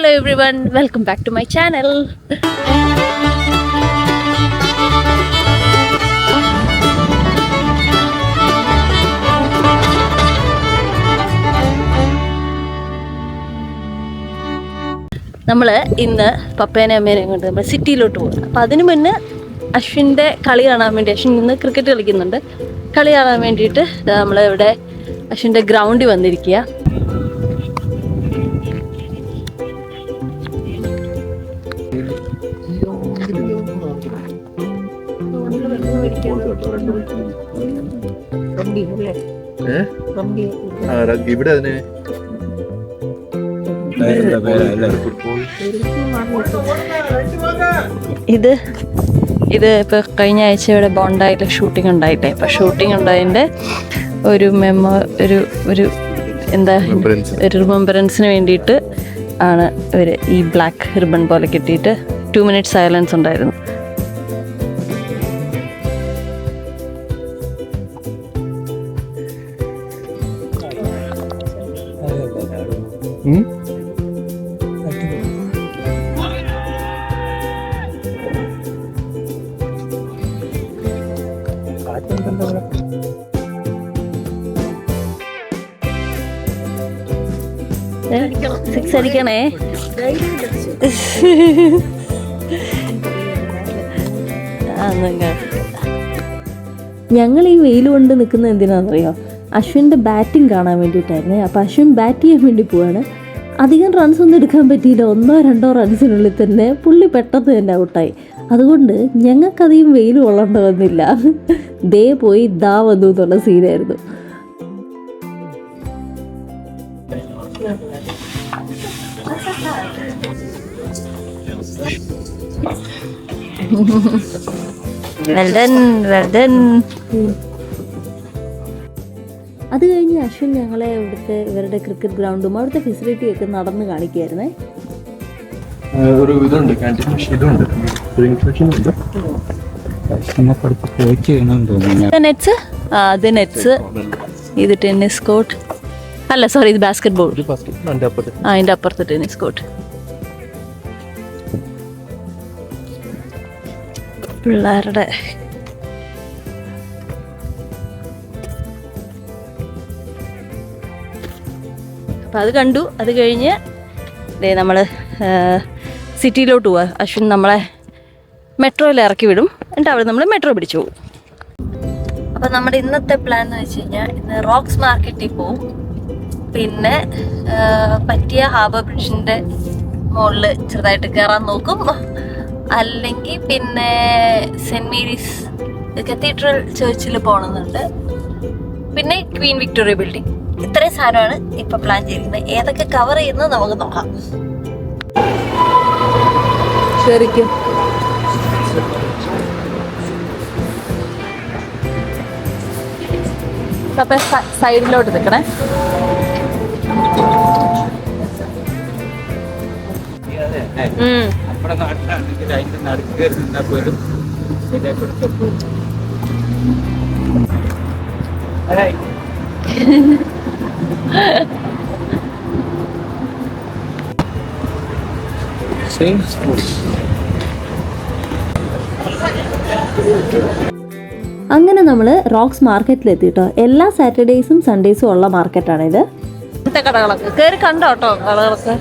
Hello everyone, welcome back to my channel. നമ്മൾ ഇന്ന് പപ്പേനെ അമ്മേനെയും കൊണ്ട് നമ്മൾ സിറ്റിയിലോട്ട് പോകും. അപ്പം അതിനു മുന്നേ അശ്വിൻ്റെ കളി കാണാൻ വേണ്ടി, അശ്വിൻ ഇന്ന് ക്രിക്കറ്റ് കളിക്കുന്നുണ്ട്, കളി കാണാൻ വേണ്ടിയിട്ട് നമ്മൾ ഇവിടെ അശ്വിൻ്റെ ഗ്രൗണ്ടിൽ വന്നിരിക്കുക. ഇവിടെ അതിന് ഇത് ഇപ്പൊ കഴിഞ്ഞ ആഴ്ച ഇവിടെ ബോണ്ടായിലെ ഷൂട്ടിംഗ് ഉണ്ടായിട്ടേ. അപ്പൊ ഷൂട്ടിംഗ് ഉണ്ടായതിന്റെ ഒരു ഒരു എന്താ ഒരു റിമംബറൻസിന് വേണ്ടിയിട്ട് ആണ് ഇവര് ഈ ബ്ലാക്ക് റിബൺ പോലെ കിട്ടിയിട്ട് 2 minutes സൈലൻസ് ഉണ്ടായിരുന്നു. സിക്സ് അടിക്കണേ. ഞങ്ങൾ ഈ വെയിൽ കൊണ്ട് നിൽക്കുന്നത് എന്തിനാണെന്നറിയോ? അശ്വിൻ്റെ ബാറ്റിംഗ് കാണാൻ വേണ്ടിയിട്ടായിരുന്നേ. അപ്പോൾ അശ്വിൻ ബാറ്റ് ചെയ്യാൻ വേണ്ടി പോവാണ്. അധികം റൺസ് ഒന്നും എടുക്കാൻ പറ്റിയില്ല. 1-2 റൺസിനുള്ളിൽ തന്നെ പുള്ളി പെട്ടെന്ന് തന്നെ ഔട്ടായി. അതുകൊണ്ട് ഞങ്ങൾക്കധികം വെയിൽ കൊള്ളേണ്ട വന്നില്ല. ദേ പോയി ദാ വന്നു എന്നുള്ള സീനായിരുന്നു. അത് കഴിഞ്ഞ് അശ്വിൻ ഞങ്ങളെ ഇവരുടെ ക്രിക്കറ്റ് ഗ്രൗണ്ടും അവിടുത്തെ ഫെസിലിറ്റിയൊക്കെ നടന്ന് കാണിക്കുമായിരുന്നേ. ഇത് ടെന്നീസ് കോർട്ട് അല്ല, സോറി, ഇത് ബാസ്കറ്റ് ബോൾ. അതിന്റെ അപ്പുറത്ത് ടെന്നീസ് കോർട്ട്. പിള്ളേരുടെ അപ്പം അത് കണ്ടു. അത് കഴിഞ്ഞ് നമ്മൾ സിറ്റിയിലോട്ട് പോവാ. അശ്വിൻ നമ്മളെ മെട്രോയിൽ ഇറക്കി വിടും. എന്നിട്ട് അവിടെ നമ്മൾ മെട്രോ പിടിച്ചു പോകും. അപ്പം നമ്മുടെ ഇന്നത്തെ പ്ലാൻ എന്ന് വെച്ച് കഴിഞ്ഞാൽ ഇന്ന് റോക്സ് മാർക്കറ്റിൽ പോവും. പിന്നെ പറ്റിയ ഹാർബർ ബ്രിഡ്ജിൻ്റെ മുകളിൽ ചെറുതായിട്ട് കയറാൻ നോക്കും. അല്ലെങ്കിൽ പിന്നെ സെൻറ് മേരീസ് കത്തീഡ്രൽ ചർച്ചിൽ പോകണമെന്നുണ്ട്. പിന്നെ ക്വീൻ വിക്ടോറിയ ബിൽഡിംഗ്. ഇത്രയും സാധനമാണ് ഇപ്പൊ പ്ലാൻ ചെയ്തിരിക്കുന്നത്. ഏതൊക്കെ കവർ ചെയ്യുന്നത് നമുക്ക് നോക്കാം. ശരിക്കും അപ്പൊ സൈഡിലോട്ട് നിൽക്കണേ. നമ്മുടെ നാട്ടിലാണെങ്കിൽ അതിന്റെ നടുക്ക് നിന്നാൽ പോലും അങ്ങനെ നമ്മൾ റോക്സ് മാർക്കറ്റിലെത്തി കേട്ടോ. എല്ലാ സാറ്റർഡേയ്സും സൺഡേയ്സും ഉള്ള മാർക്കറ്റാണിത്. ഇന്നത്തെ കടകളൊക്കെ കയറി കണ്ടോ കേട്ടോ. കടകളൊക്കെ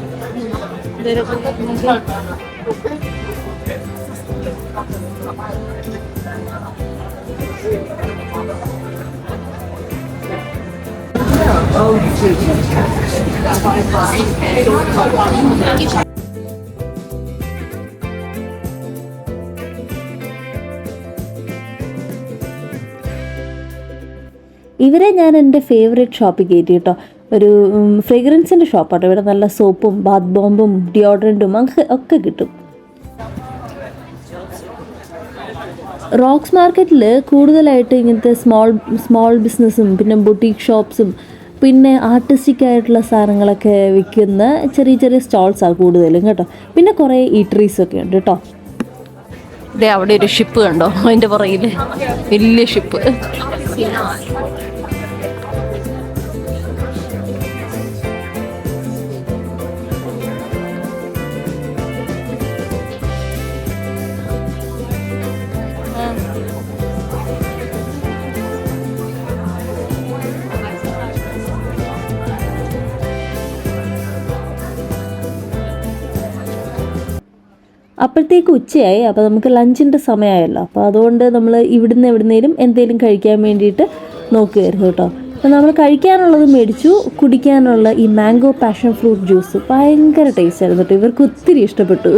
ഇവരെ ഞാൻ എൻ്റെ ഫേവറേറ്റ് ഷോപ്പിൽ കയറ്റി കേട്ടോ. ഒരു ഫ്രേഗ്രൻസിൻ്റെ ഷോപ്പാട്ടോ. ഇവിടെ നല്ല സോപ്പും ബാത്ത് ബോംബും ഡിയോഡ്രൻറ്റും ഒക്കെ കിട്ടും. റോക്സ് മാർക്കറ്റിൽ കൂടുതലായിട്ട് ഇങ്ങനത്തെ സ്മോൾ ബിസിനസ്സും പിന്നെ ബൊട്ടീക്ക് ഷോപ്സും പിന്നെ ആർട്ടിസ്റ്റിക് ആയിട്ടുള്ള സാധനങ്ങളൊക്കെ വിൽക്കുന്ന ചെറിയ ചെറിയ സ്റ്റോൾസാണ് കൂടുതലും കേട്ടോ. പിന്നെ കുറേ ഈറ്ററീസൊക്കെ ഉണ്ട് കേട്ടോ. ഇതേ അവിടെ ഒരു ഷിപ്പ് കണ്ടോ, അതിൻ്റെ പുറകിൽ വലിയ ഷിപ്പ്. അപ്പോഴത്തേക്ക് ഉച്ചയായി. അപ്പോൾ നമുക്ക് ലഞ്ചിൻ്റെ സമയമായല്ലോ. അപ്പോൾ അതുകൊണ്ട് നമ്മൾ എവിടുന്നേലും എന്തെങ്കിലും കഴിക്കാൻ വേണ്ടിയിട്ട് നോക്കുകയായിരുന്നു കേട്ടോ. അപ്പോൾ നമ്മൾ കഴിക്കാനുള്ളത് മേടിച്ചു. കുടിക്കാനുള്ള ഈ മാംഗോ പാഷൻ ഫ്രൂട്ട് ജ്യൂസ് ഭയങ്കര ടേസ്റ്റ് ആയിരുന്നു കേട്ടോ. ഇവർക്ക് ഒത്തിരി ഇഷ്ടപ്പെട്ടു.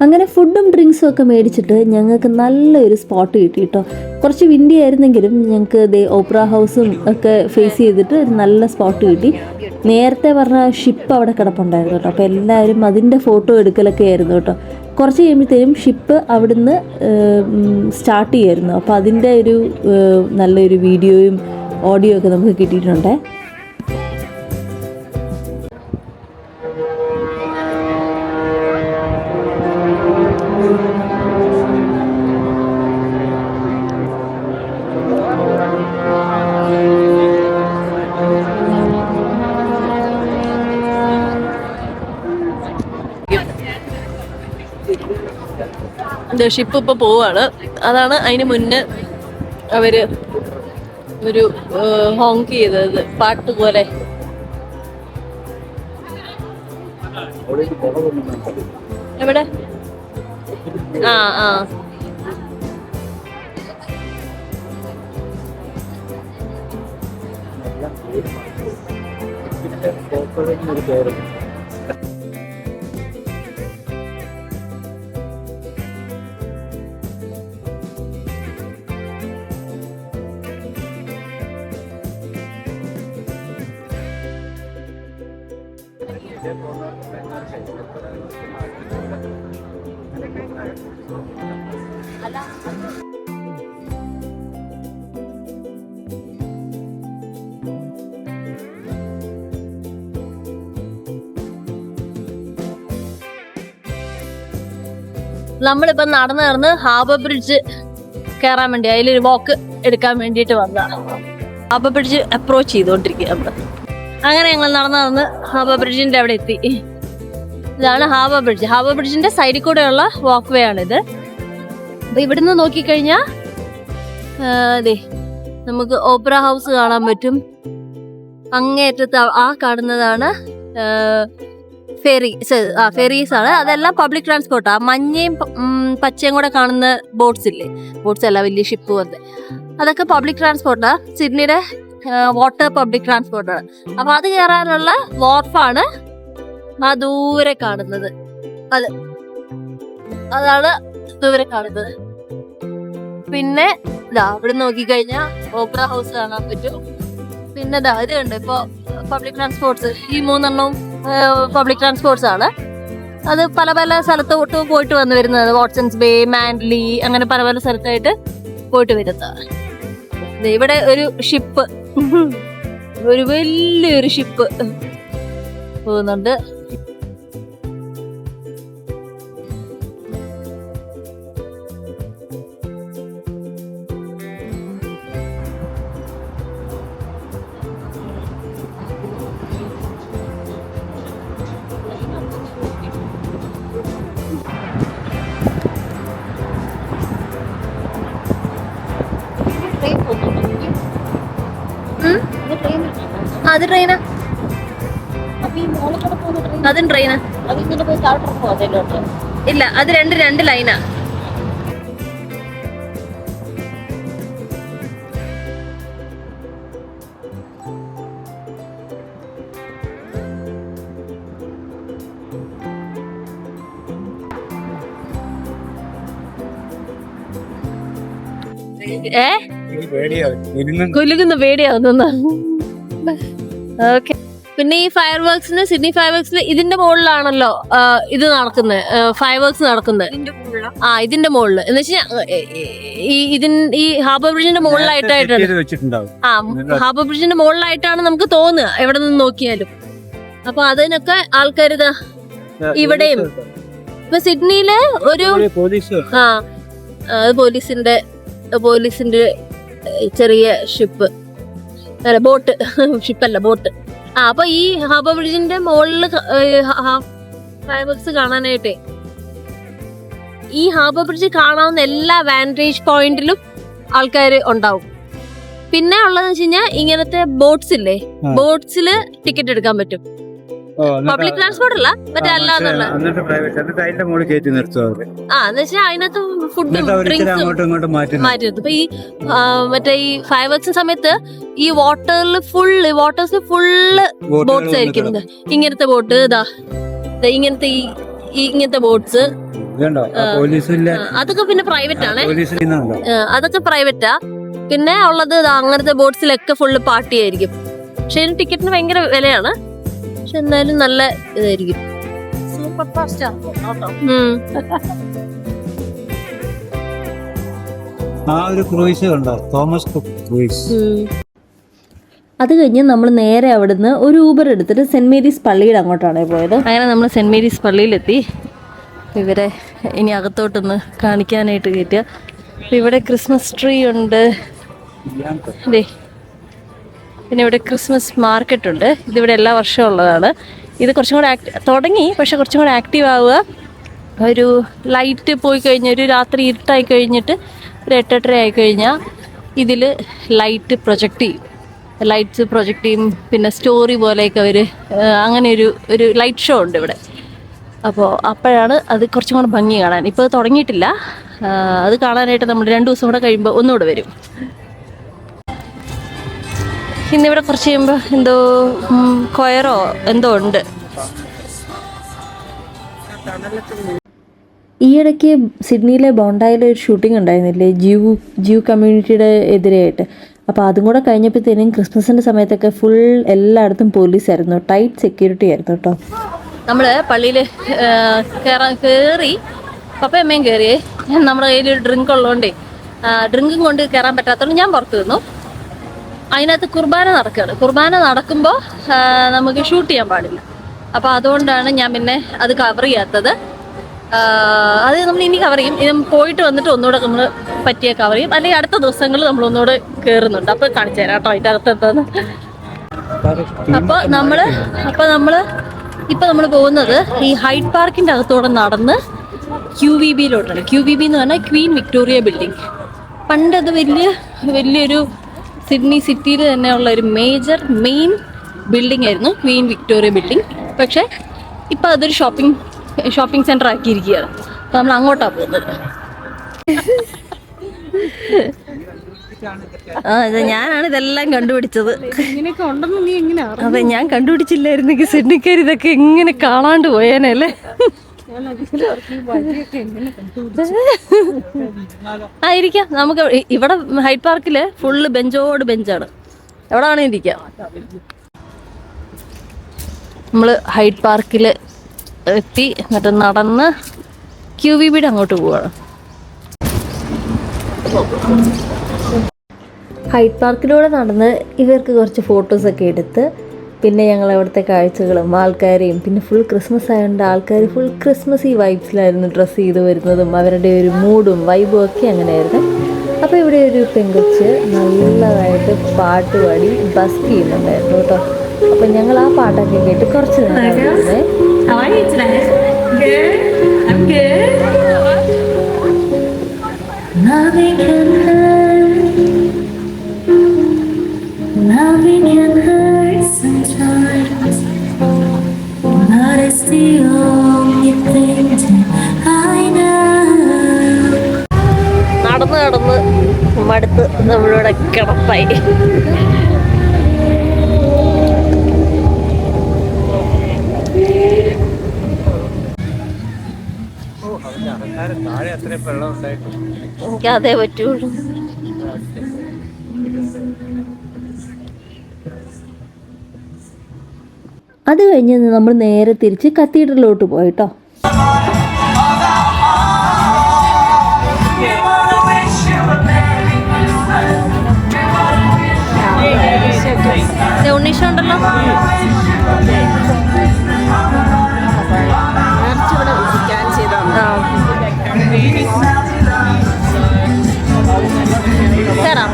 അങ്ങനെ ഫുഡും ഡ്രിങ്ക്സും ഒക്കെ മേടിച്ചിട്ട് ഞങ്ങൾക്ക് നല്ലൊരു സ്പോട്ട് കിട്ടി കേട്ടോ. കുറച്ച് വിൻഡി ആയിരുന്നെങ്കിലും ഞങ്ങൾക്ക് ഓപ്പറ ഹൗസും ഒക്കെ ഫേസ് ചെയ്തിട്ട് ഒരു നല്ല സ്പോട്ട് കിട്ടി. നേരത്തെ പറഞ്ഞ ഷിപ്പ് അവിടെ കിടപ്പുണ്ടായിരുന്നു കേട്ടോ. അപ്പോൾ എല്ലാവരും അതിൻ്റെ ഫോട്ടോ എടുക്കലൊക്കെ ആയിരുന്നു കേട്ടോ. കുറച്ച് കഴിയുമ്പോഴത്തേനും ഷിപ്പ് അവിടുന്ന് സ്റ്റാർട്ട് ചെയ്യായിരുന്നു. അപ്പോൾ അതിൻ്റെ ഒരു നല്ലൊരു വീഡിയോയും ഓഡിയോ ഒക്കെ നമുക്ക് കിട്ടിയിട്ടുണ്ടേ. ഷിപ്പ് ഇപ്പോൾ പോവാണ്. അതാണ് അതിന് മുന്നേ അവര് ഒരു ഹോങ്ക് ചെയ്തത് പാട്ട് പോലെ. എവിടെ? ആ ആ നമ്മളിപ്പം നടന്ന് ഹാർബർ ബ്രിഡ്ജ് കയറാൻ വേണ്ടി അതിലൊരു വാക്ക് എടുക്കാൻ വേണ്ടിയിട്ട് വന്നതാണ്. ഹാർബർ ബ്രിഡ്ജ് അപ്രോച്ച് ചെയ്തുകൊണ്ടിരിക്കുക. അങ്ങനെ ഞങ്ങൾ നടന്ന് ഹാർബർ ബ്രിഡ്ജിന്റെ അവിടെ എത്തി. ഇതാണ് ഹാർബർ ബ്രിഡ്ജ്. ഹാർബർ ബ്രിഡ്ജിന്റെ സൈഡിൽ കൂടെയുള്ള വാക്ക് വേ ആണിത്. അപ്പൊ ഇവിടുന്ന് നോക്കിക്കഴിഞ്ഞാൽ അതെ നമുക്ക് ഓപ്പറ ഹൗസ് കാണാൻ പറ്റും. അങ്ങേയറ്റത്ത് ആ കാണുന്നതാണ് ഫെറീസ് ആണ്. അതെല്ലാം പബ്ലിക് ട്രാൻസ്പോർട്ടാ. മഞ്ഞയും പച്ചയും കൂടെ കാണുന്ന ബോട്ട്സ് ഇല്ലേ, ബോട്ട്സ് അല്ല, വലിയ ഷിപ്പ് പോലത്തെ, അതൊക്കെ പബ്ലിക് ട്രാൻസ്പോർട്ടാ. സിഡ്നിയുടെ വാട്ടർ പബ്ലിക് ട്രാൻസ്പോർട്ടാണ്. അപ്പൊ അത് കയറാനുള്ള വാർഫാണ് ആ ദൂരെ കാണുന്നത്. അതാണ് ദൂരെ കാണുന്നത്. പിന്നെ ഇതാ ഇവിടെ നോക്കിക്കഴിഞ്ഞാൽ ഓപ്പറ ഹൗസ് കാണാൻ പറ്റും. പിന്നെ ഇതാ ഇത് കണ്ട് ഇപ്പൊ പബ്ലിക് ട്രാൻസ്പോർട്ട്സ്, ഈ 3 പബ്ലിക് ട്രാൻസ്പോർട്ട്സ് ആണ്. അത് പല പല സ്ഥലത്തോട്ട് പോയിട്ട് വന്ന് വരുന്നത്. വാട്സൺസ് ബേ, മാൻഡ്ലി, അങ്ങനെ പല പല സ്ഥലത്തായിട്ട് പോയിട്ട് വരുന്നതാണ്. ഇവിടെ ഒരു ഷിപ്പ്, ഒരു വലിയൊരു ഷിപ്പ് പോകുന്നുണ്ട്. അത് ട്രെയിനാ, അതും ട്രെയിനാ. ഇല്ല, അത് രണ്ട് ലൈനാ. കുലുകുന്ന പേടിയാവുന്ന. ഓക്കെ. പിന്നെ ഈ ഫയർ വർക്സിന്, സിഡ്നി ഫയർ വർക്സിന് ഇതിന്റെ മുകളിലാണല്ലോ ഇത് നടക്കുന്നത്, ഫയർ വർക്സ് നടക്കുന്നത്. ഇതിന്റെ മുകളിൽ എന്ന് വെച്ചാൽ ഈ ഹാർബർ ബ്രിഡ്ജിന്റെ മുകളിലായിട്ടായിട്ടാണ്. ഹാർബർ ബ്രിഡ്ജിന്റെ മുകളിലായിട്ടാണ് നമുക്ക് തോന്നുക എവിടെ നിന്ന് നോക്കിയാലും. അപ്പൊ അതിനൊക്കെ ആൾക്കാർ ഇവിടെയും ഇപ്പൊ സിഡ്നിയില് ഒരു പോലീസിന്റെ ചെറിയ ഷിപ്പ്, ബോട്ട്, ഷിപ്പല്ല ബോട്ട്. അപ്പൊ ഈ ഹാർബർ ബ്രിഡ്ജിന്റെ മുകളിൽ ഫയർ വർക്സ് കാണാനായിട്ടേ, ഈ ഹാർബർ ബ്രിഡ്ജ് കാണാവുന്ന എല്ലാ വാൻറ്റേജ് പോയിന്റിലും ആൾക്കാർ ഉണ്ടാവും. പിന്നെ ഉള്ളതെന്ന് വെച്ച് കഴിഞ്ഞാൽ ഇങ്ങനത്തെ ബോട്ട്സ് ഇല്ലേ, ബോട്ട്സില് ടിക്കറ്റ് എടുക്കാൻ പറ്റും. പബ്ലിക് ട്രാൻസ്പോർട്ട് അല്ല, മറ്റേ അല്ലാന്നുള്ള എന്ന് വെച്ചാൽ അതിനകത്ത് ഫുഡും ഡ്രിങ്ക്സും മാറ്റി നിർത്തും. ഇപ്പൊ ഈ മറ്റേ ഈ ഫയർ വർക്സ് സമയത്ത് ഈ വാട്ടേഴ്സ് ഫുള്ള് ബോട്ട്സ് ആയിരിക്കും. ഇങ്ങനത്തെ ബോട്ട് ഇങ്ങനത്തെ ബോട്ട്സ് അതൊക്കെ പിന്നെ പ്രൈവറ്റ് ആണ്, അതൊക്കെ പ്രൈവറ്റാ. പിന്നെ ഉള്ളത് അങ്ങനത്തെ ബോട്ട്സിലൊക്കെ ഫുള്ള് പാർട്ടി ആയിരിക്കും. പക്ഷെ ഇതിന് ടിക്കറ്റിന് ഭയങ്കര വിലയാണ്, പക്ഷെ എന്തായാലും നല്ല ഇതായിരിക്കും. Super fast. അത് കഴിഞ്ഞ് നമ്മൾ നേരെ അവിടുന്ന് ഒരു ഊബർ എടുത്തിട്ട് സെന്റ് മേരീസ് പള്ളിയുടെ അങ്ങോട്ടാണ് പോയത്. അങ്ങനെ നമ്മൾ സെന്റ് മേരീസ് പള്ളിയിലെത്തി. ഇവരെ ഇനി അകത്തോട്ടൊന്ന് കാണിക്കാനായിട്ട് കയറ്റുക. ഇവിടെ ക്രിസ്മസ് ട്രീ ഉണ്ട്, പിന്നെ ഇവിടെ ക്രിസ്മസ് മാർക്കറ്റ് ഉണ്ട്. ഇതിവിടെ എല്ലാ വർഷവും ഉള്ളതാണ്. ഇത് കുറച്ചും കൂടെ തുടങ്ങി, പക്ഷെ കുറച്ചും കൂടെ ആക്റ്റീവ് ആവുക ഒരു ലൈറ്റ് പോയി കഴിഞ്ഞ് ഒരു രാത്രി ഇരുട്ടായി കഴിഞ്ഞിട്ട് ഒരു 8-8:30 ആയി കഴിഞ്ഞാൽ ഇതിൽ ലൈറ്റ്സ് പ്രൊജക്റ്റ് ചെയ്യും. പിന്നെ സ്റ്റോറി പോലെയൊക്കെ അങ്ങനെ ഒരു ലൈറ്റ് ഷോ ഉണ്ട് ഇവിടെ. അപ്പോൾ അപ്പോഴാണ് അത് കുറച്ചും കൂടെ ഭംഗി കാണാൻ. ഇപ്പോൾ അത് തുടങ്ങിയിട്ടില്ല. അത് കാണാനായിട്ട് നമ്മൾ 2 ദിവസം കൂടെ കഴിയുമ്പോൾ ഒന്നുകൂടെ വരും. ഇന്നിവിടെ കുറച്ച് കഴിയുമ്പോൾ എന്തോ കൊയറോ എന്തോ ഉണ്ട്. ഈയിടയ്ക്ക് സിഡ്നിയിലെ ബോണ്ടായിലെ ഒരു ഷൂട്ടിംഗ് ഉണ്ടായിരുന്നില്ലേ, ജ്യൂ കമ്മ്യൂണിറ്റിയുടെ എതിരെയായിട്ട്. അപ്പോൾ അതും കൂടെ കഴിഞ്ഞപ്പോഴത്തേനും ക്രിസ്മസിൻ്റെ സമയത്തൊക്കെ ഫുൾ എല്ലായിടത്തും പോലീസായിരുന്നു, ടൈറ്റ് സെക്യൂരിറ്റി ആയിരുന്നു കേട്ടോ. നമ്മൾ പള്ളിയിൽ കയറി പപ്പയമ്മയും കയറിയേ. നമ്മുടെ കയ്യിൽ ഒരു ഡ്രിങ്ക് ഉള്ളതുകൊണ്ടേ ഡ്രിങ്കും കൊണ്ട് കയറാൻ പറ്റാത്തതുകൊണ്ട് ഞാൻ പുറത്ത് നിന്നു. അതിനകത്ത് കുർബാന നടക്കുകയാണ്. കുർബാന നടക്കുമ്പോൾ നമുക്ക് ഷൂട്ട് ചെയ്യാൻ പാടില്ല. അപ്പോൾ അതുകൊണ്ടാണ് ഞാൻ പിന്നെ അത് കവർ ചെയ്യാത്തത്. അത് നമ്മൾ ഇനി കവർ ചെയ്യും. ഇത് പോയിട്ട് വന്നിട്ട് ഒന്നുകൂടെ നമ്മൾ പറ്റിയ കവർ ചെയ്യും. അല്ലെങ്കിൽ അടുത്ത ദിവസങ്ങളിൽ നമ്മൾ ഒന്നുകൂടെ കയറുന്നുണ്ട്. അപ്പോൾ കാണിച്ചു തരാം കേട്ടോ അതിൻ്റെ അകത്ത് എന്താന്ന്. അപ്പോൾ നമ്മൾ പോകുന്നത് ഈ ഹൈഡ് പാർക്കിൻ്റെ അകത്തൂടെ നടന്ന് QVBയിലോട്ടാണ്. QVB എന്ന് പറഞ്ഞാൽ ക്വീൻ വിക്ടോറിയ ബിൽഡിംഗ്. പണ്ടത് വലിയൊരു സിഡ്നി സിറ്റിയിൽ തന്നെയുള്ള ഒരു മെയിൻ ബിൽഡിംഗ് ആയിരുന്നു ക്വീൻ വിക്ടോറിയ ബിൽഡിംഗ്. പക്ഷേ ഇപ്പം അതൊരു ഷോപ്പിംഗ് സെൻറ്റർ ആക്കിയിരിക്കുകയാണ്. അപ്പോൾ നമ്മൾ അങ്ങോട്ടാണ് പോകുന്നത്. ഞാനാണ് ഇതെല്ലാം കണ്ടുപിടിച്ചത്. അതെ, ഞാൻ കണ്ടുപിടിച്ചില്ലായിരുന്നെങ്കിൽ സിഡ്നിക്കാർ ഇതൊക്കെ എങ്ങനെ കാണാണ്ട് പോയേനല്ലേ. ആയിരിക്കാം. നമുക്ക് ഇവിടെ ഹൈഡ് പാർക്കില് ഫുള്ള് ബെഞ്ചാണ്, എവിടെ വേണേ ഇരിക്കാം. നമ്മള് ഹൈഡ് പാർക്കിൽ എത്തി. എന്നിട്ട് നടന്ന് QVBയുടെ അങ്ങോട്ട് പോവാണ്. ഹൈഡ് പാർക്കിലൂടെ നടന്ന് ഇവർക്ക് കുറച്ച് ഫോട്ടോസൊക്കെ എടുത്ത് പിന്നെ ഞങ്ങൾ അവിടുത്തെ കാഴ്ചകളും ആൾക്കാരെയും, പിന്നെ ഫുൾ ക്രിസ്മസ് ആയതുകൊണ്ട് ആൾക്കാർ ഫുൾ ക്രിസ്മസ് ഡ്രസ്സ് ചെയ്ത് വരുന്നതും അവരുടെ ഒരു മൂഡും വൈബും ഒക്കെ അങ്ങനെയായിരുന്നു. അപ്പോൾ ഇവിടെ ഒരു പെങ്കൊച്ച് നല്ലതായിട്ട് പാട്ട് പാടി ബസ്ക് ചെയ്യുന്നുണ്ടായിരുന്നു കേട്ടോ. അപ്പം ഞങ്ങൾ ആ പാട്ടൊക്കെ കേട്ട് കുറച്ച് നേരം Loving can hurt sometimes, but it's the only thing that I know. നടന്ന് മടുത്ത് നമ്മളിവിടെ കിടപ്പായി. എനിക്ക് അതേ പറ്റുള്ളൂ. അത് കഴിഞ്ഞ് നമ്മൾ നേരെ തിരിച്ച് കത്തീഡ്രലിലോട്ട് പോയിട്ടോ. ഉണ്ണീഷ ഉണ്ടല്ലോ. കയറാം.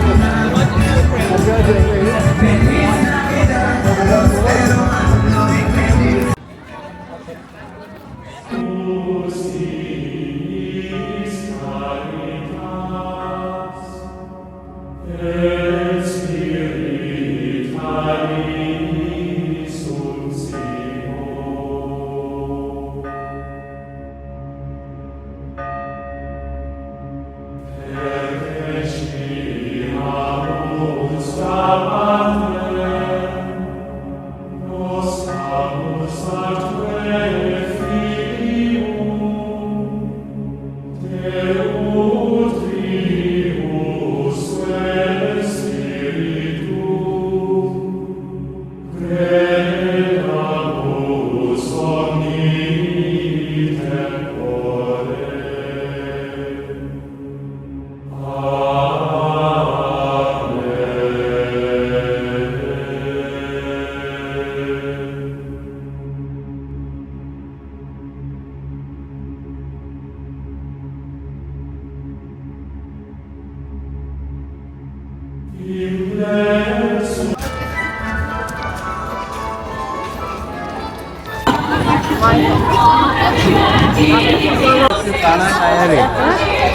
Let's കാണാണ്ടായാലേ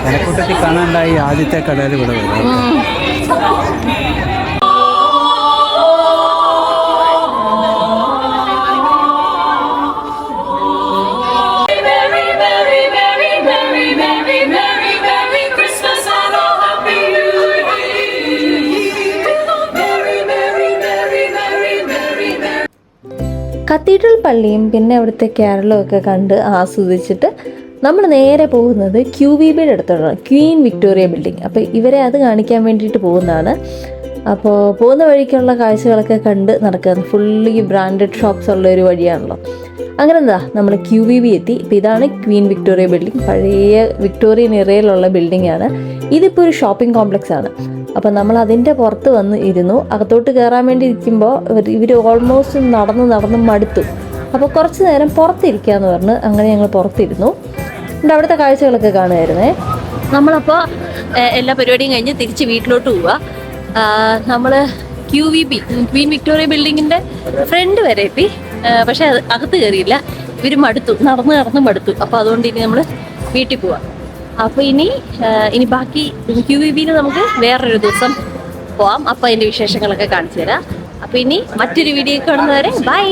ജനക്കൂട്ടത്തിൽ കാണാണ്ടായി ആദ്യത്തെ കടയിൽ ഇവിടെ വരും. കത്തീഡ്രൽ പള്ളിയും പിന്നെ അവിടുത്തെ കേരളവും ഒക്കെ കണ്ട് ആസ്വദിച്ചിട്ട് നമ്മൾ നേരെ പോകുന്നത് QVBയുടെ അടുത്താണ്, ക്വീൻ വിക്ടോറിയ ബിൽഡിംഗ്. അപ്പോൾ ഇവരെ അത് കാണിക്കാൻ വേണ്ടിയിട്ട് പോകുന്നതാണ്. അപ്പോൾ പോകുന്ന വഴിക്കുള്ള കാഴ്ചകളൊക്കെ കണ്ട് നടക്കുകയാണ്. ഫുള്ളി ബ്രാൻഡഡ് ഷോപ്സ് ഉള്ള ഒരു വഴിയാണല്ലോ. അങ്ങനെ എന്താ നമ്മൾ QVB എത്തി. ഇപ്പോൾ ഇതാണ് ക്വീൻ വിക്ടോറിയ ബിൽഡിംഗ്, പഴയ വിക്ടോറിയൻ ഇറയിലുള്ള ബിൽഡിംഗ് ആണ്. ഇതിപ്പോൾ ഒരു ഷോപ്പിംഗ് കോംപ്ലക്സ് ആണ്. അപ്പം നമ്മൾ അതിൻ്റെ പുറത്ത് വന്ന് ഇരുന്നു. അകത്തോട്ട് കയറാൻ വേണ്ടി ഇരിക്കുമ്പോൾ ഇവർ ഓൾമോസ്റ്റ് നടന്ന് മടുത്തു. അപ്പോൾ കുറച്ച് നേരം പുറത്തിരിക്കാമെന്ന് പറഞ്ഞ് അങ്ങനെ ഞങ്ങൾ പുറത്തിരുന്നു. എന്നിട്ട് അവിടുത്തെ കാഴ്ചകളൊക്കെ കാണുമായിരുന്നേ. നമ്മളപ്പോൾ എല്ലാ പരിപാടിയും കഴിഞ്ഞ് തിരിച്ച് വീട്ടിലോട്ട് പോവുക. നമ്മൾ QVB ക്വീൻ വിക്ടോറിയ ബിൽഡിങ്ങിൻ്റെ ഫ്രണ്ട് വരെ എത്തി. പക്ഷേ അത് അകത്ത് കയറിയില്ല. ഇവർ മടുത്തു, നടന്ന് മടുത്തു. അപ്പോൾ അതുകൊണ്ട് ഇനി നമ്മൾ വീട്ടിൽ പോവാം. അപ്പോൾ ഇനി ബാക്കി QVBയിൽ നമുക്ക് വേറൊരു ദിവസം പോവാം. അപ്പോൾ അതിൻ്റെ വിശേഷങ്ങളൊക്കെ കാണിച്ചു തരാം. അപ്പോൾ ഇനി മറ്റൊരു വീഡിയോ കാണുന്നവരെ ബൈ.